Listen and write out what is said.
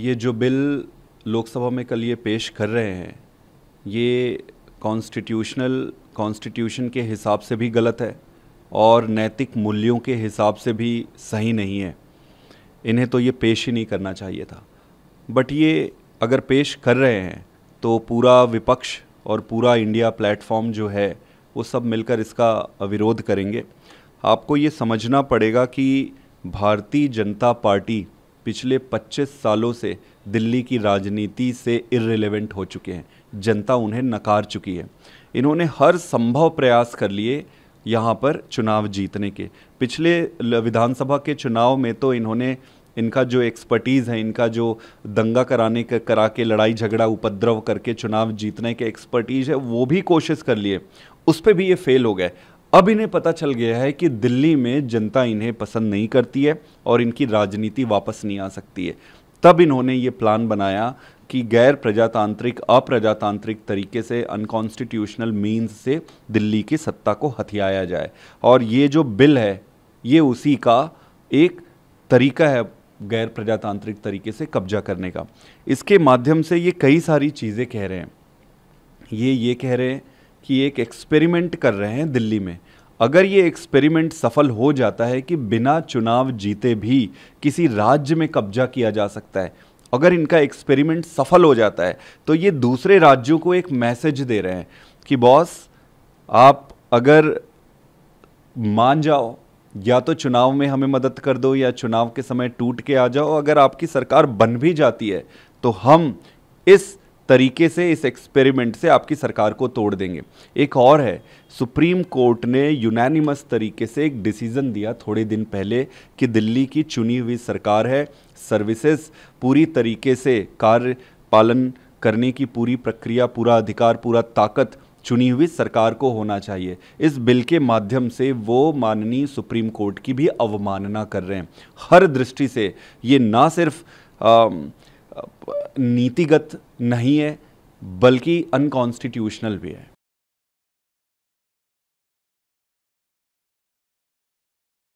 ये जो बिल लोकसभा में कल ये पेश कर रहे हैं, ये कॉन्स्टिट्यूशन के हिसाब से भी गलत है और नैतिक मूल्यों के हिसाब से भी सही नहीं है। इन्हें तो ये पेश ही नहीं करना चाहिए था। बट ये अगर पेश कर रहे हैं तो पूरा विपक्ष और पूरा इंडिया प्लेटफॉर्म जो है वो सब मिलकर इसका विरोध करेंगे। आपको ये समझना पड़ेगा कि भारतीय जनता पार्टी पिछले 25 सालों से दिल्ली की राजनीति से इर्रिलेवेंट हो चुके हैं। जनता उन्हें नकार चुकी है। इन्होंने हर संभव प्रयास कर लिए यहाँ पर चुनाव जीतने के। पिछले विधानसभा के चुनाव में तो इनका जो एक्सपर्टीज़ है, इनका जो दंगा करा के लड़ाई झगड़ा उपद्रव करके चुनाव जीतने के एक्सपर्टीज़ है, वो भी कोशिश कर लिए, उस पर भी ये फेल हो गए। अब इन्हें पता चल गया है कि दिल्ली में जनता इन्हें पसंद नहीं करती है और इनकी राजनीति वापस नहीं आ सकती है। तब इन्होंने ये प्लान बनाया कि गैर प्रजातांत्रिक, अप्रजातांत्रिक तरीके से, अनकॉन्स्टिट्यूशनल मीन्स से दिल्ली की सत्ता को हथियाया जाए। और ये जो बिल है ये उसी का एक तरीका है गैर प्रजातांत्रिक तरीके से कब्जा करने का। इसके माध्यम से ये कई सारी चीज़ें कह रहे हैं। ये कह रहे हैं कि एक एक्सपेरिमेंट कर रहे हैं दिल्ली में। अगर ये एक्सपेरिमेंट सफल हो जाता है कि बिना चुनाव जीते भी किसी राज्य में कब्जा किया जा सकता है, अगर इनका एक्सपेरिमेंट सफल हो जाता है तो ये दूसरे राज्यों को एक मैसेज दे रहे हैं कि बॉस, आप अगर मान जाओ, या तो चुनाव में हमें मदद कर दो या चुनाव के समय टूट के आ जाओ। अगर आपकी सरकार बन भी जाती है तो हम इस तरीके से, इस एक्सपेरिमेंट से आपकी सरकार को तोड़ देंगे। एक और है, सुप्रीम कोर्ट ने यूनानिमस तरीके से एक डिसीजन दिया थोड़े दिन पहले कि दिल्ली की चुनी हुई सरकार है, सर्विसेज पूरी तरीके से कार्य पालन करने की पूरी प्रक्रिया, पूरा अधिकार, पूरा ताकत चुनी हुई सरकार को होना चाहिए। इस बिल के माध्यम से वो माननीय सुप्रीम कोर्ट की भी अवमानना कर रहे हैं। हर दृष्टि से ये ना सिर्फ नीतिगत नहीं है बल्कि अनकॉन्स्टिट्यूशनल भी है।